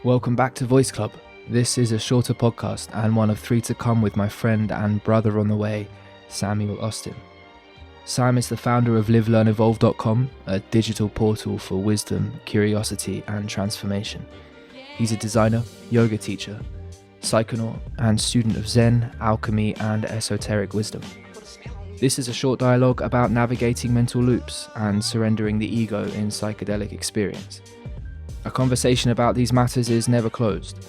Welcome back to Voice Club. This is a shorter podcast and one of 3 to come with my friend and brother on the way, Samuel Austin. Sam is the founder of LiveLearnEvolve.com, a digital portal for wisdom, curiosity and transformation. He's a designer, yoga teacher, psychonaut and student of Zen, alchemy and esoteric wisdom. This is a short dialogue about navigating mental loops and surrendering the ego in psychedelic experience. A conversation about these matters is never closed,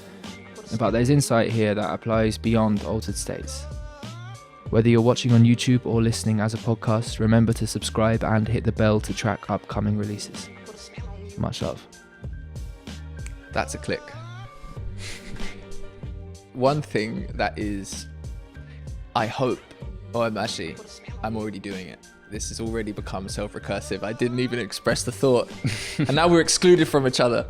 but there's insight here that applies beyond altered states. Whether you're watching on YouTube or listening as a podcast, remember to subscribe and hit the bell to track upcoming releases. Much love. That's a click. One thing that is, I hope, I'm already doing it. This has already become self-recursive. I didn't even express the thought. And now we're excluded from each other.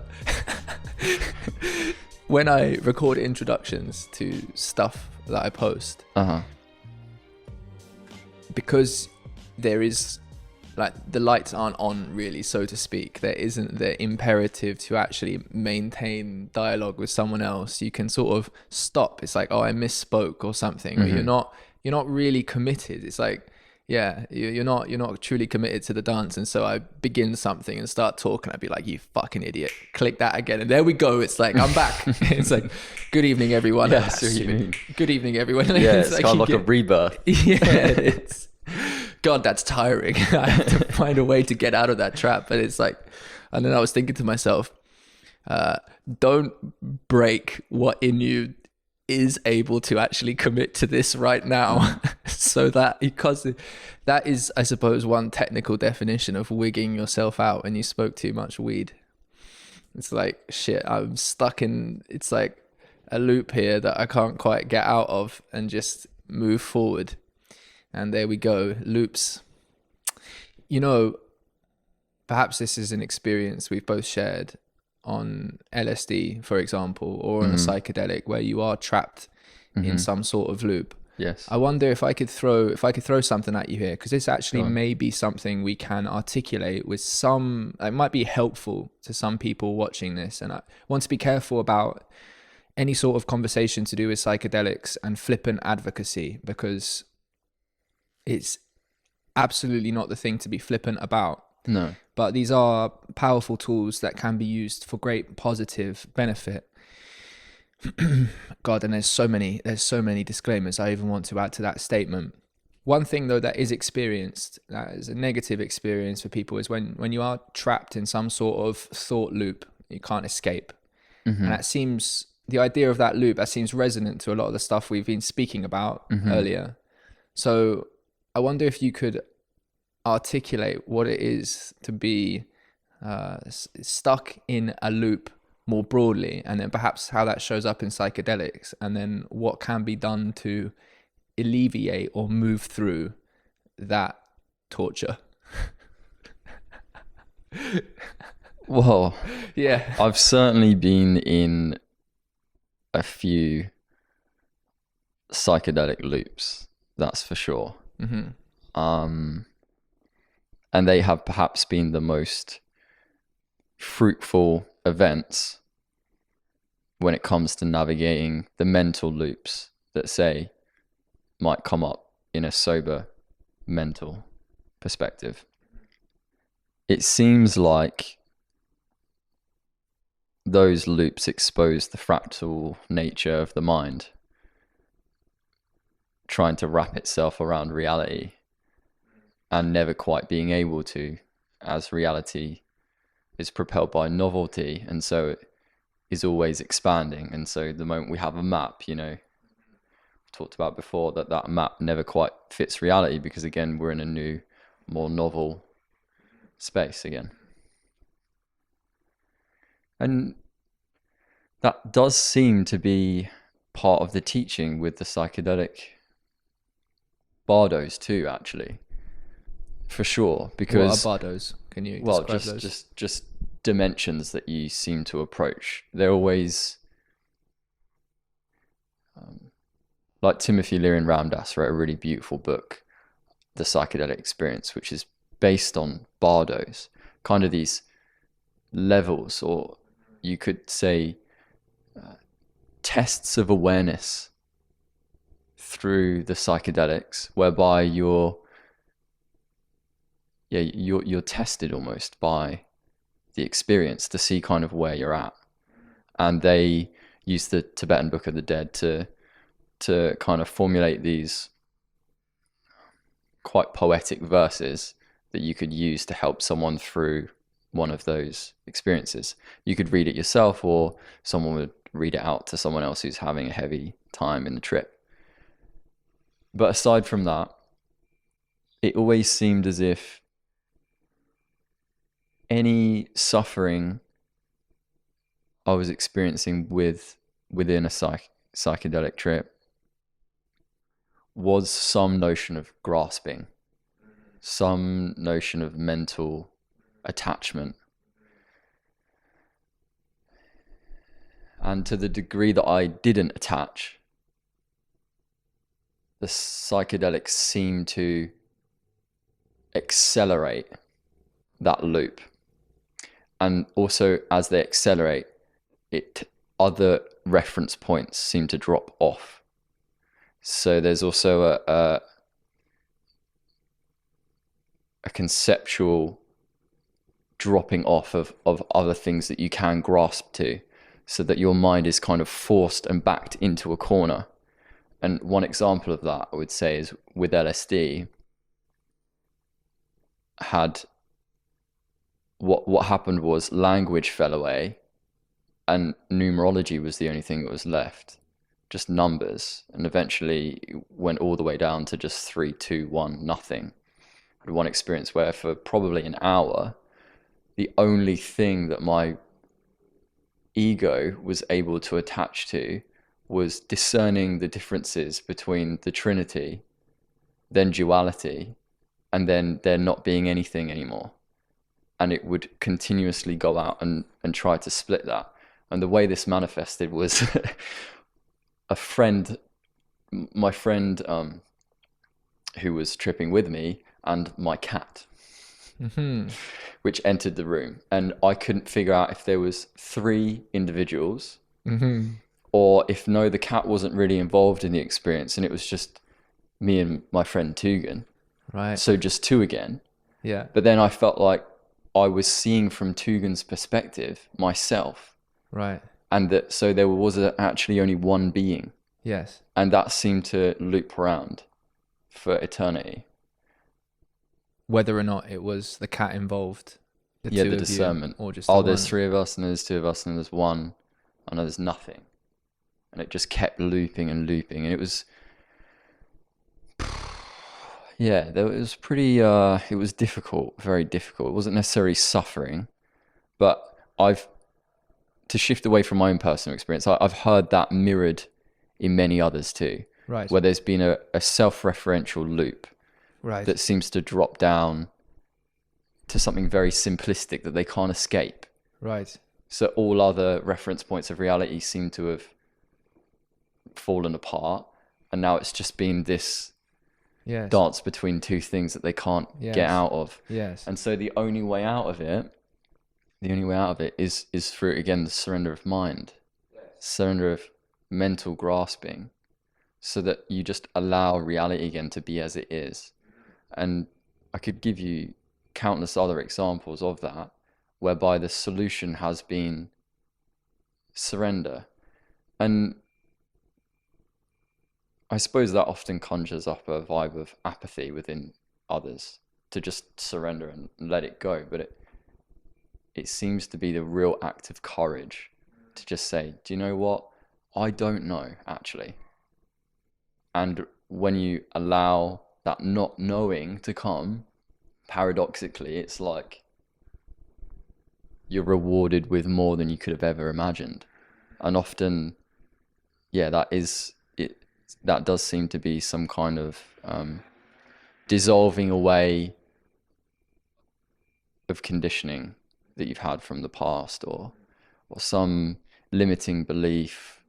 When I record introductions to stuff that I post, because there is, like, the lights aren't on really, so to speak. There isn't the imperative to actually maintain dialogue with someone else. You can sort of stop. It's like, oh, I misspoke or something. Or you're not really committed. It's like, yeah, you're not truly committed to the dance. And so I begin something and start talking. I'd be like, you fucking idiot, click that again. And there we go. It's like, I'm back. It's like, good evening, everyone. Yeah, that's what you mean. Good evening, everyone. Yeah, it's like kind of like a rebirth. Yeah, it's, God, that's tiring. I have to find a way to get out of that trap. But it's like, and then I was thinking to myself, don't break what in you is able to actually commit to this right now. So that, because that is, I suppose, one technical definition of wigging yourself out when you smoke too much weed. It's like, shit, I'm stuck in, it's like a loop here that I can't quite get out of and just move forward. And there we go, loops. You know, perhaps this is an experience we've both shared on LSD, for example, or on a psychedelic where you are trapped in some sort of loop. Yes. I wonder if I could throw something at you here, because this actually may be something we can articulate with some, it might be helpful to some people watching this. And I want to be careful about any sort of conversation to do with psychedelics and flippant advocacy, because it's absolutely not the thing to be flippant about. No. But these are powerful tools that can be used for great positive benefit. God, and there's so many disclaimers I even want to add to that statement. One thing though that is experienced, that is a negative experience for people, is when you are trapped in some sort of thought loop, you can't escape. And that seems, the idea of that loop, that seems resonant to a lot of the stuff we've been speaking about earlier. So I wonder if you could articulate what it is to be stuck in a loop more broadly, and then perhaps how that shows up in psychedelics, and then what can be done to alleviate or move through that torture. Well, yeah, I've certainly been in a few psychedelic loops, that's for sure. And they have perhaps been the most fruitful events when it comes to navigating the mental loops that, say, might come up in a sober mental perspective. It seems like those loops expose the fractal nature of the mind, trying to wrap itself around reality and never quite being able to, as reality is propelled by novelty, and so it is always expanding. And so the moment we have a map, you know, we've talked about before, that map never quite fits reality, because again, we're in a new, more novel space again. And that does seem to be part of the teaching with the psychedelic bardos too, actually, for sure. Because what are bardos? Can you describe those? just dimensions that you seem to approach. They're always like Timothy Leary Ramdas wrote a really beautiful book, The Psychedelic Experience, which is based on bardos, kind of these levels, or you could say tests of awareness through the psychedelics, whereby you're tested almost by the experience to see kind of where you're at. And they use the Tibetan Book of the Dead to kind of formulate these quite poetic verses that you could use to help someone through one of those experiences. You could read it yourself, or someone would read it out to someone else who's having a heavy time in the trip. But aside from that, it always seemed as if any suffering I was experiencing within a psychedelic trip was some notion of grasping, some notion of mental attachment. And to the degree that I didn't attach, the psychedelics seemed to accelerate that loop. And also, as they accelerate, other reference points seem to drop off. So there's also a conceptual dropping off of other things that you can grasp to, so that your mind is kind of forced and backed into a corner. And one example of that, I would say, is with LSD, what happened was language fell away and numerology was the only thing that was left, just numbers, and eventually went all the way down to just 3, 2, 1, nothing. I had one experience where for probably an hour, the only thing that my ego was able to attach to was discerning the differences between the Trinity, then duality, and then there not being anything anymore. And it would continuously go out and try to split that. And the way this manifested was my friend who was tripping with me, and my cat, which entered the room. And I couldn't figure out if there was 3 individuals, or if the cat wasn't really involved in the experience and it was just me and my friend Tugan. Right. So just 2 again. Yeah. But then I felt like I was seeing from Tugan's perspective myself. Right. And that so there was actually only one being. Yes. And that seemed to loop around for eternity. Whether or not it was the cat involved. The discernment. Or just there's 3 of us, and there's 2 of us, and there's 1, and there's nothing. And it just kept looping and looping. And it was... Yeah, it was pretty... it was difficult, very difficult. It wasn't necessarily suffering, but to shift away from my own personal experience, I've heard that mirrored in many others too. Right. Where there's been a self-referential loop. Right. That seems to drop down to something very simplistic that they can't escape. Right. So all other reference points of reality seem to have fallen apart, and now it's just been this dance between 2 things that they can't get out of. Yes. And so the only way out of it is through, again, the surrender of mind, surrender of mental grasping, so that you just allow reality again to be as it is. And I could give you countless other examples of that, whereby the solution has been surrender. And I suppose that often conjures up a vibe of apathy within others, to just surrender and let it go. But it seems to be the real act of courage to just say, do you know what? I don't know, actually. And when you allow that not knowing to come, paradoxically, it's like you're rewarded with more than you could have ever imagined. And often, that does seem to be some kind of dissolving away of conditioning that you've had from the past, or some limiting belief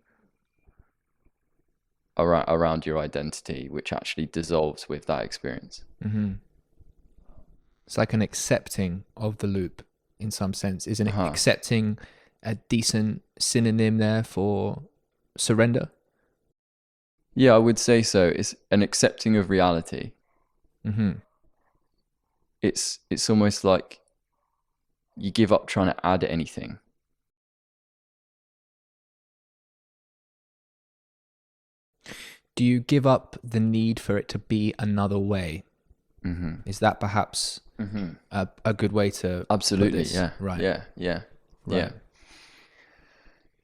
around your identity, which actually dissolves with that experience. Mm-hmm. It's like an accepting of the loop in some sense, isn't it? Accepting a decent synonym there for surrender? Yeah, I would say so. It's an accepting of reality. Mm-hmm. It's almost like you give up trying to add anything. Do you give up the need for it to be another way? Mm-hmm. Is that perhaps a good way to Absolutely, put this? yeah. Right. Yeah. Right. Yeah.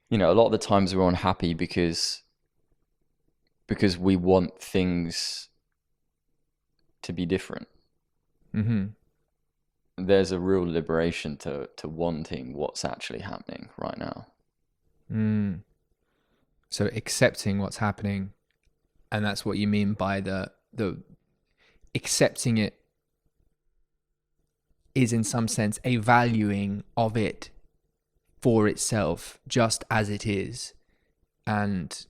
You know, a lot of the times we're unhappy because we want things to be different. Mm-hmm. There's a real liberation to wanting what's actually happening right now. Mm. So accepting what's happening, and that's what you mean by the accepting it is in some sense a valuing of it for itself, just as it is. And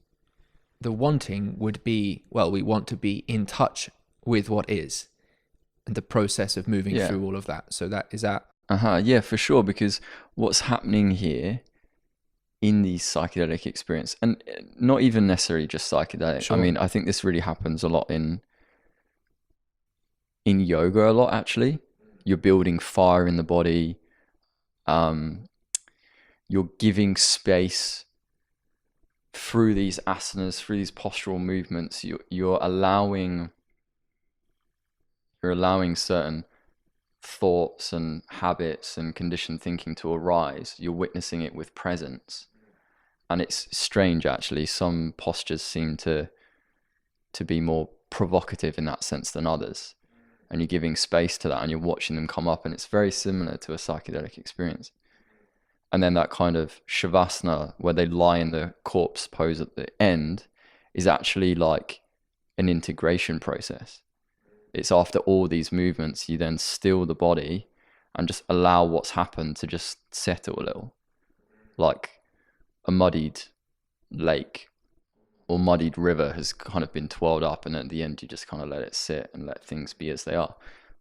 the wanting would be, well, we want to be in touch with what is, and the process of moving Yeah. through all of that. So that is that. Yeah, for sure. Because what's happening here in the psychedelic experience, and not even necessarily just psychedelic. Sure. I mean, I think this really happens a lot in yoga a lot, actually. You're building fire in the body. You're giving space through these asanas, through these postural movements. You're allowing certain thoughts and habits and conditioned thinking to arise. You're witnessing it with presence. And it's strange, actually. Some postures seem to be more provocative in that sense than others. And you're giving space to that and you're watching them come up. And it's very similar to a psychedelic experience. And then that kind of shavasana, where they lie in the corpse pose at the end, is actually like an integration process. It's after all these movements, you then still the body and just allow what's happened to just settle a little. Like a muddied lake or muddied river has kind of been twirled up, and at the end you just kind of let it sit and let things be as they are.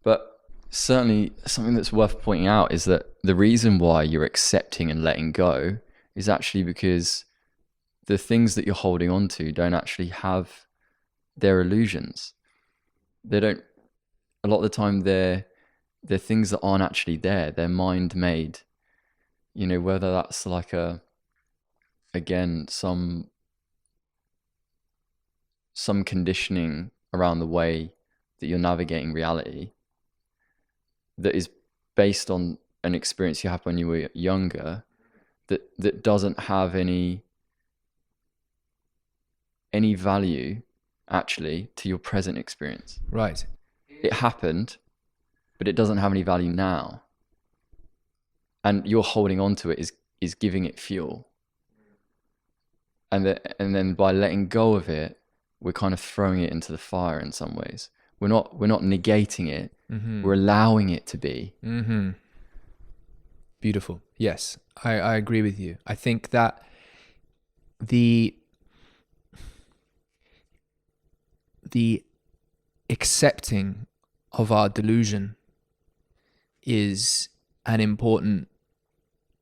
But certainly something that's worth pointing out is that the reason why you're accepting and letting go is actually because the things that you're holding on to don't actually have their illusions. They don't, a lot of the time they're things that aren't actually there. They're mind made, you know, whether that's like some conditioning around the way that you're navigating reality that is based on an experience you had when you were younger, that doesn't have any value actually to your present experience. Right. It happened, but it doesn't have any value now. And you're holding on to it is giving it fuel. And then by letting go of it, we're kind of throwing it into the fire in some ways. We're not negating it. Mm-hmm. We're allowing it to be. Mm-hmm. Beautiful. Yes, I agree with you. I think that the accepting of our delusion is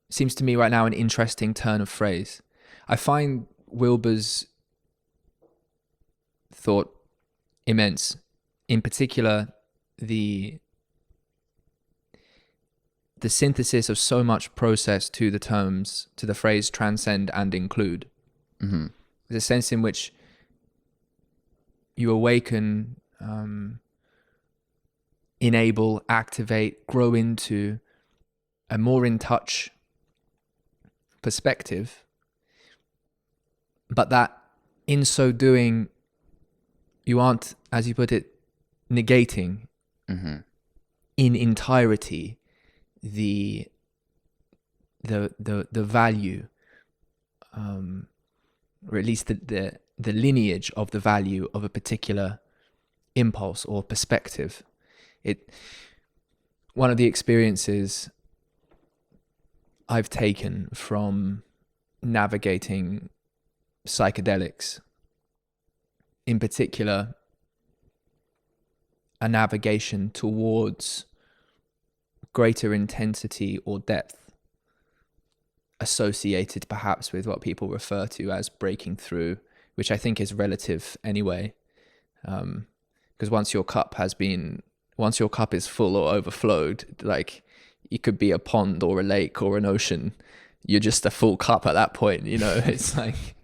seems to me right now an interesting turn of phrase. I find Wilber's thought immense. In particular, the synthesis of so much process to the phrase transcend and include. Mm-hmm. There's a sense in which you awaken, enable, activate, grow into a more in touch perspective, but that in so doing, you aren't, as you put it, negating Mm-hmm. in entirety the value, or at least the lineage of the value of a particular impulse or perspective. One of the experiences I've taken from navigating psychedelics, in particular, a navigation towards greater intensity or depth, associated perhaps with what people refer to as breaking through, which I think is relative anyway. Because once your cup is full or overflowed, like it could be a pond or a lake or an ocean, you're just a full cup at that point, you know. It's like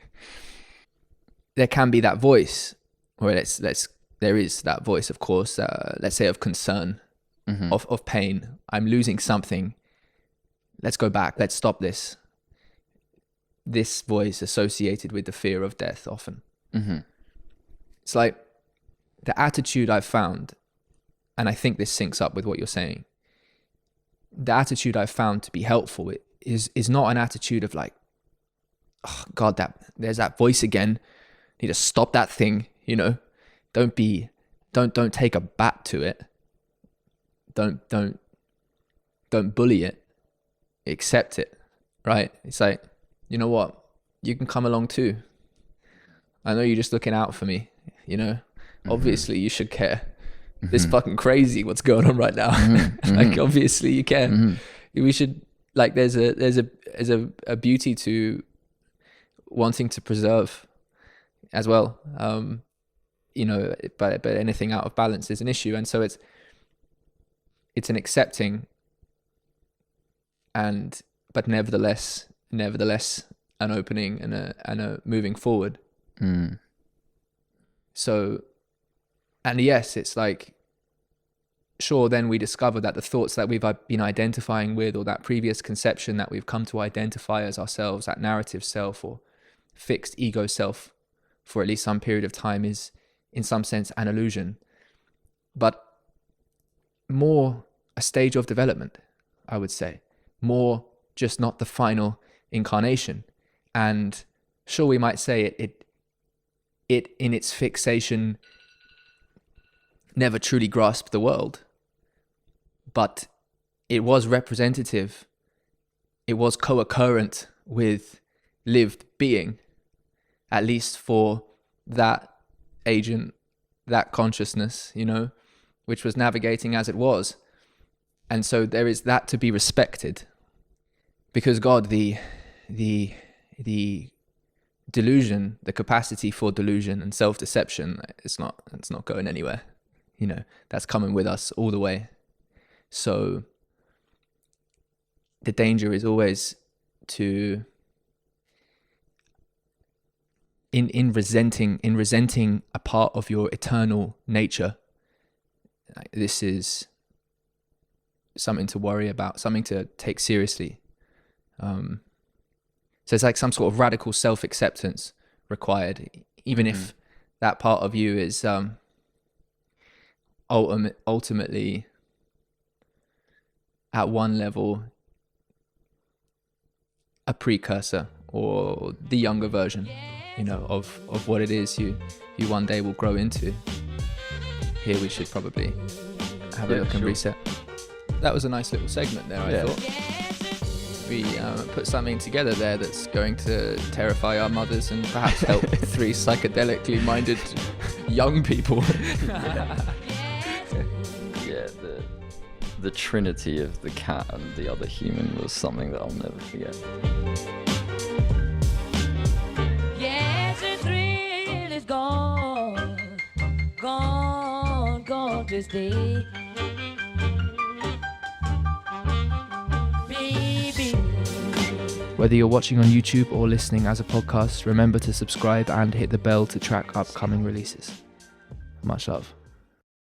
there can be that voice, or there is that voice, of course, let's say of concern, of pain. I'm losing something. Let's go back. Let's stop this. This voice associated with the fear of death often. It's like the attitude I've found, and I think this syncs up with what you're saying. The attitude I've found to be helpful is not an attitude of like, oh God, there's that voice again. Need to stop that thing, you know. Don't take a bat to it. Don't bully it. Accept it, right? It's like, you know what? You can come along too. I know you're just looking out for me, you know. Obviously you should care. This fucking crazy what's going on right now. Like obviously you can. We should, like, there's a beauty to wanting to preserve as well. You know, but anything out of balance is an issue, and so it's an accepting but nevertheless an opening and a moving forward. So, and yes, it's like, sure, then we discover that the thoughts that we've been identifying with, or that previous conception that we've come to identify as ourselves, that narrative self or fixed ego self for at least some period of time, is in some sense an illusion, but more a stage of development, I would say. More just not the final incarnation. And sure, we might say it in its fixation never truly grasped the world, but it was representative, it was co-occurrent with lived being, at least for that agent, that consciousness, you know, which was navigating as it was. And so there is that to be respected, because God, the delusion, the capacity for delusion and self-deception, it's not going anywhere. You know, that's coming with us all the way. So the danger is always to in resenting a part of your eternal nature. This is something to worry about, something to take seriously. So it's like some sort of radical self-acceptance required, even if that part of you is ultimately at one level a precursor or the younger version, you know, of what it is you one day will grow into. Here we should probably have a look and reset. That was a nice little segment there, I thought. We put something together there that's going to terrify our mothers and perhaps help 3 psychedelically minded young people. Yeah, the trinity of the cat and the other human was something that I'll never forget. Yes, the thrill is gone this day. Whether you're watching on YouTube or listening as a podcast, remember to subscribe and hit the bell to track upcoming releases. Much love.